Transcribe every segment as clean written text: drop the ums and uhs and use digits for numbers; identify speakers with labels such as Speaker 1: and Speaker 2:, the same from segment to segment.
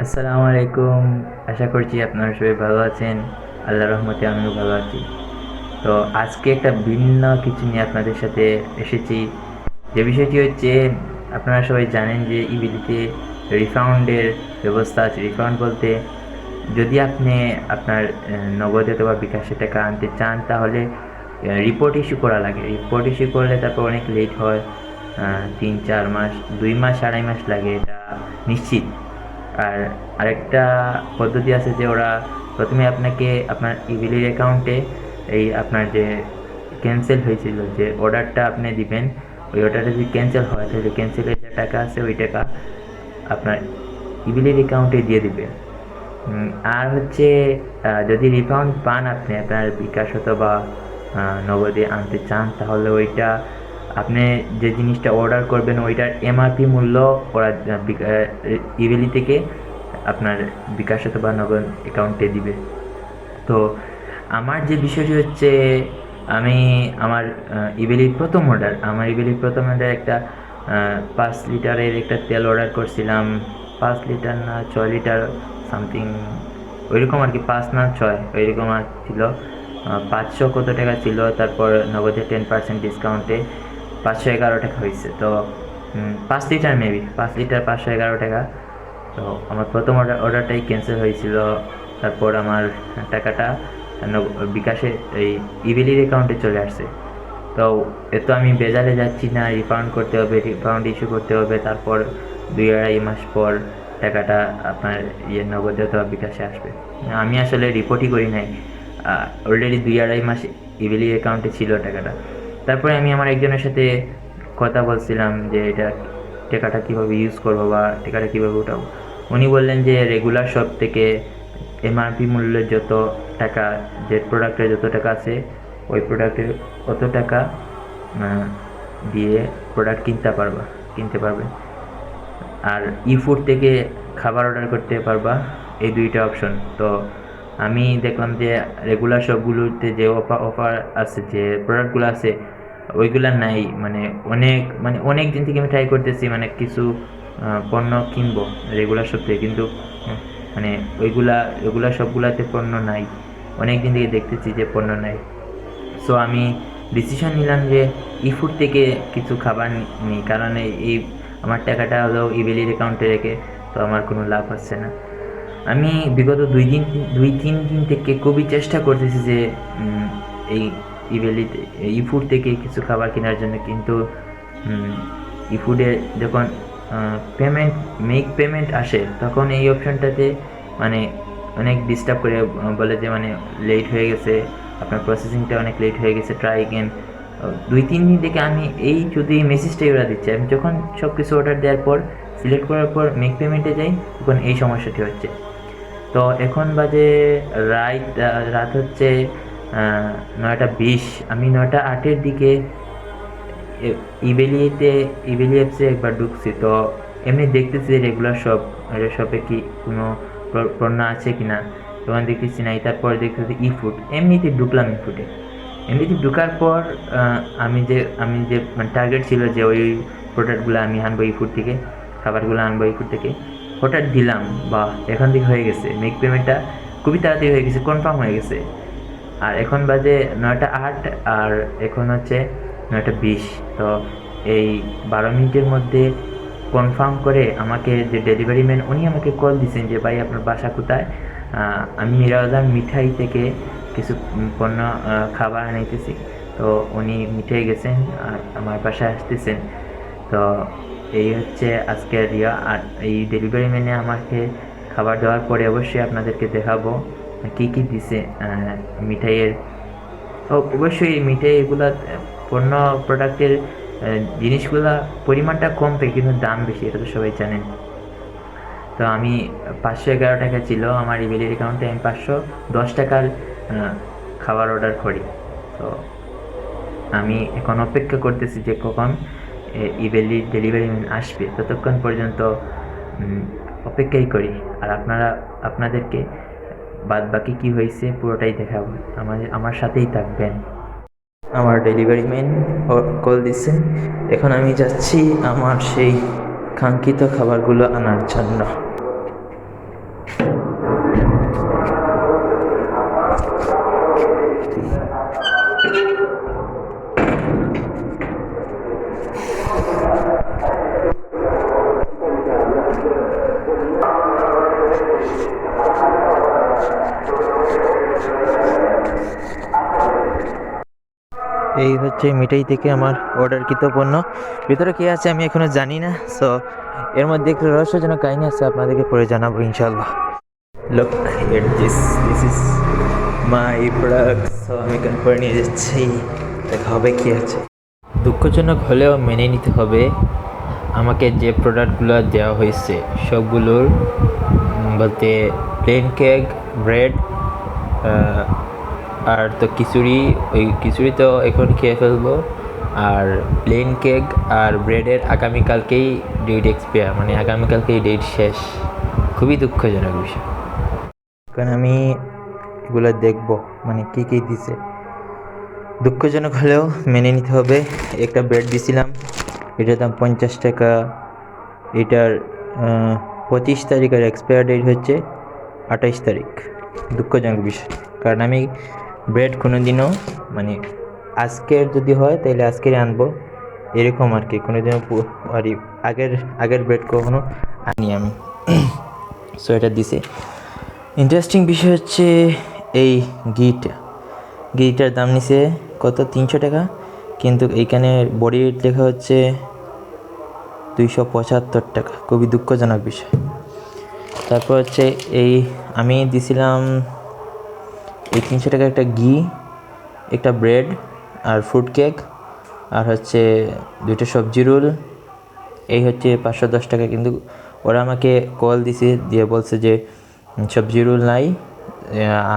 Speaker 1: আসসালামু আলাইকুম। আশা করছি আপনারা সবাই ভালো আছেন। আল্লাহর রহমতে আমিও ভালো আছি। তো আজকে একটা ভিন্ন কিছু নিয়ে আপনাদের সাথে এসেছি। যে বিষয়টি হচ্ছে, আপনারা সবাই জানেন যে ইবিলিতে রিফান্ডের ব্যবস্থা আছে। রিফান্ড বলতে, যদি আপনি আপনার নগদে অথবা বিকাশে টাকা আনতে চান, তাহলে রিপোর্ট ইস্যু করা লাগে। রিপোর্ট ইস্যু করলে তারপর অনেক লেট হয়। ৩-৪ মাস, ২ মাস, ২.৫ মাস লাগে, এটা নিশ্চিত। আর আরেকটা পদ্ধতি আছে যে ওরা প্রথমে আপনাকে আপনার ইবিলির অ্যাকাউন্টে এই আপনার যে ক্যান্সেল হয়েছিল যে অর্ডারটা আপনি দিবেন, ওই অর্ডারটা যদি ক্যান্সেল হয় তাহলে ক্যান্সেলের যে টাকা আছে ওই টাকা আপনার ইবিলির অ্যাকাউন্টে দিয়ে দিবে। আর হচ্ছে, যদি রিফান্ড পান আপনি আপনার বিকাশ অথবা নগদে আনতে চান, তাহলে ওইটা আপনি যে জিনিসটা অর্ডার করবেন ওইটার এমআরপি মূল্য ওরা ইবিলি থেকে আপনার বিকাশ অথবা নগদ অ্যাকাউন্টে দিবে। তো আমার যে বিষয়টি হচ্ছে, আমি আমার ইবেলির প্রথম অর্ডার একটা 5 লিটারের একটা তেল অর্ডার করছিলাম। 5 লিটার না 6 লিটার সামথিং, ওইরকম আর কি, 5 না 6 ওইরকম আর ছিল। 500 কত টাকা ছিল, তারপর নগদে 10% ডিসকাউন্টে 511 টাকা হয়েছে। তো 5 লিটার, মেবি 5 লিটার 511 টাকা। তো আমার প্রথম অর্ডারটাই ক্যান্সেল হয়েছিল। তারপর আমার টাকাটা বিকাশে এই ইবিলির অ্যাকাউন্টে চলে আসছে। তো এ তো আমি বেজারে যাচ্ছি না, রিফান্ড করতে হবে, রিফান্ড ইস্যু করতে হবে, তারপর 2-2.5 মাস পর টাকাটা আপনার নগদে অথবা বিকাশে আসবে। আমি আসলে রিপোর্টই করি নাই, অলরেডি 2-2.5 মাস ইবিলির অ্যাকাউন্টে ছিল টাকাটা। তারপরে আমি আমার একজনের সাথে কথা বলছিলাম যে এটা টাকাটা কীভাবে ইউজ করবো বা টাকাটা কীভাবে উঠাবো। উনি বললেন যে রেগুলার শপ থেকে এমআরপি মূল্যের যত টাকা, যে প্রোডাক্টের যত টাকা আছে ওই প্রোডাক্টের অত টাকা দিয়ে প্রোডাক্ট কিনতে পারবে। আর ফুড থেকে খাবার অর্ডার করতে পারবা, এই দুইটা অপশন। তো আমি দেখলাম যে রেগুলার শপগুলোতে যে অফার আছে, যে প্রোডাক্টগুলো আছে ওইগুলা নাই। অনেক দিন থেকে আমি ট্রাই করতেছি, কিছু পণ্য কিনবো রেগুলার শপ থেকে, কিন্তু মানে রেগুলার শপগুলাতে পণ্য নাই। অনেক দিন থেকে দেখতেছি যে পণ্য নাই। সো আমি ডিসিশন নিলাম যে ফুড থেকে কিছু খাবার নিই, কারণ এই আমার টাকাটা হলো ইবেলির অ্যাকাউন্টে রেখে তো আমার কোনো লাভ হচ্ছে না। আমি বিগত 2-3 দিন থেকে খুবই চেষ্টা করতেছি যে এই ইবেলিতে ফুড থেকে কিছু খাবার কেনার জন্য, কিন্তু ফুডে যখন পেমেন্ট আসে তখন এই অপশনটাতে মানে অনেক ডিস্টার্ব করে, বলে যে লেট হয়ে গেছে, আপনার প্রসেসিংটা অনেক লেট হয়ে গেছে, ট্রাই এগেন। 2-3 দিন থেকে আমি এই শুধু এই মেসেজটাই ওরা দিচ্ছে। আমি যখন সব কিছু অর্ডার দেওয়ার পর সিলেক্ট করার পর মেক পেমেন্টে যাই, তখন এই সমস্যাটি হচ্ছে। তো এখন বাজে রাত হচ্ছে 9টা 20। আমি 9টা 8-এর দিকে ইবেলি অ্যাপসে একবার ঢুকছি। তো এমনি দেখতেছি রেগুলার শপে কি কোনো পণ্য আছে কি না, তখন দেখতেছি নাই। তারপর দেখতেছি ফুড, এমনিতে ঢুকলাম ফুডে। এমনিতে ঢোকার পর আমি যে টার্গেট ছিল যে ওই প্রোডাক্টগুলো আমি আনবো ফুড থেকে, খাবারগুলো আনবো ফুড থেকে, হঠাৎ দিলাম, বা এখন থেকে হয়ে গেছে মেক পেমেন্টটা, খুবই তাড়াতাড়ি হয়ে গেছে, কনফার্ম হয়ে গেছে। আর এখন বাজে 9টা 8, আর এখন হচ্ছে 9টা 20। তো এই 12 মিনিটের মধ্যে কনফার্ম করে আমাকে যে ডেলিভারি ম্যান, উনি আমাকে কল দিয়েছেন যে ভাই আপনার বাসা কোথায়। আমি মিরাজান মিঠাই থেকে কিছু পণ্য খাবার আনাইতেছি। তো উনি মিঠাই গেছেন আর আমার বাসায় আসতেছেন। তো এই হচ্ছে আজকের আর এই ডেলিভারি ম্যানে আমাকে খাবার দেওয়ার পরে অবশ্যই আপনাদেরকে দেখাবো কী কী দিছে মিঠাইয়ের। অবশ্যই মিঠাই এগুলা পণ্য প্রোডাক্টের জিনিসগুলা পরিমাণটা কম থাকে, কিন্তু দাম বেশি, এটা তো সবাই জানেন। তো আমি 511 টাকা ছিল আমার ইবেলির অ্যাকাউন্টে, আমি 510 টাকার খাবার অর্ডার করি। তো আমি এখন অপেক্ষা করতেছি যে কখন ইবেলির ডেলিভারি ম্যান আসবে, ততক্ষণ পর্যন্ত অপেক্ষাই করি। আর আপনাদেরকে বাদ বাকি কী হয়েছে পুরোটাই দেখাবো, আমার সাথেই থাকবেন। আমার ডেলিভারি ম্যান কল দিচ্ছে, এখন আমি যাচ্ছি আমার সেই কাঙ্ক্ষিত খাবারগুলো আনার জন্য। এই হচ্ছে মিঠাই থেকে আমার অর্ডারকৃত পণ্য। ভিতরে কী আছে আমি এখনো জানি না, সো এর মধ্যে একটু রহস্যজনক কাহিনী আছে, আপনাদেরকে পরে জানাবো ইনশাল্লাহ। Look at this is my product. So আমি এখন পরে নিয়ে যাচ্ছি, দেখা হবে কী আছে। দুঃখজনক হলেও মেনে নিতে হবে, আমাকে যে প্রোডাক্টগুলো দেওয়া হয়েছে সবগুলোর বলতে প্লেন কেক, ব্রেড আর তো খিচুড়ি, ওই খিচুড়ি তো এখন খেয়ে ফেলবো, আর প্লেন কেক আর ব্রেডের আগামীকালকেই ডেট এক্সপায়ার, মানে আগামীকালকেই ডেট শেষ। খুবই দুঃখজনক বিষয়। কারণ আমি এগুলো দেখবো মানে কী কী দিছে, দুঃখজনক হলেও মেনে নিতে হবে। একটা ব্রেড দিছিলাম, এটার দাম 50 টাকা। এটার 25 তারিখের এক্সপায়ার ডেট হচ্ছে 28 তারিখ। দুঃখজনক বিষয়, কারণ আমি ব্রেড কোনো দিনও মানে আজকের যদি হয় তাহলে আজকেরই আনবো, এরকম আর কি। কোনো দিনও আর আগের ব্রেড কখনো আনি আমি। সো এটা দিছে। ইন্টারেস্টিং বিষয় হচ্ছে এই ঘিটার দাম নিছে কত, 300 টাকা, কিন্তু এইখানে বডি রেট লেখা হচ্ছে 275 টাকা। খুবই দুঃখজনক বিষয়। তারপর হচ্ছে এই আমি দিছিলাম এই 300 টাকা একটা ঘি, একটা ব্রেড আর ফ্রুট কেক, আর হচ্ছে 2টা সবজি রোল। এই হচ্ছে 510 টাকা। কিন্তু ওরা আমাকে কল দিছে, দিয়ে বলছে যে সবজি রোল নাই,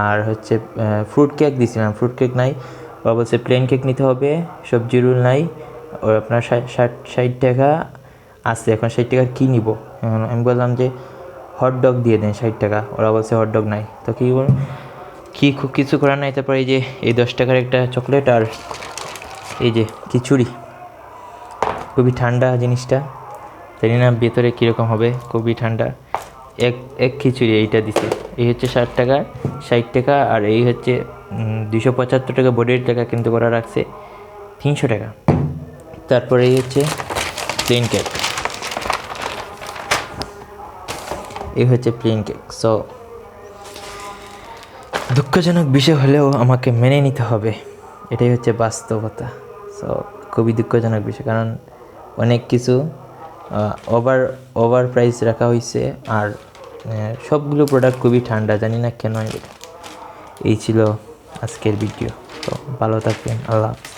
Speaker 1: আর হচ্ছে ফ্রুট কেক দিছিলাম, ফ্রুট কেক নাই। ওরা বলছে প্লেন কেক নিতে হবে, সবজি রোল নাই। ওর আপনার 60 টাকা আছে, এখন 60 টাকার কী নিব? আমি বললাম যে হটডগ দিয়ে দেন 60 টাকা। ওরা বলছে হটডগ নাই। তো কী করুন, কিছু করার নাই। তারপরে এই যে এই 10 টাকার একটা চকলেট, আর এই যে খিচুড়ি। খুবই ঠান্ডা জিনিসটা, জানি না ভেতরে কীরকম হবে, খুবই ঠান্ডা। এক খিচুড়ি এইটা দিছে। এই হচ্ছে 60 টাকা, আর এই হচ্ছে 275 টাকা বডির টাকা, কিন্তু ওরা রাখছে 300 টাকা। তারপরে এই হচ্ছে প্লেন কেক, এই হচ্ছে প্লেন কেক। সো দুঃখজনক বিষয় হলেও আমাকে মেনে নিতে হবে, এটাই হচ্ছে বাস্তবতা। সো খুবই দুঃখজনক বিষয়, কারণ অনেক কিছু ওভার প্রাইস রাখা হয়েছে, আর সবগুলো প্রোডাক্ট খুবই ঠান্ডা, জানি না কেন। এই ছিল আজকের ভিডিও। তো ভালো থাকবেন, আল্লাহ হাফেজ।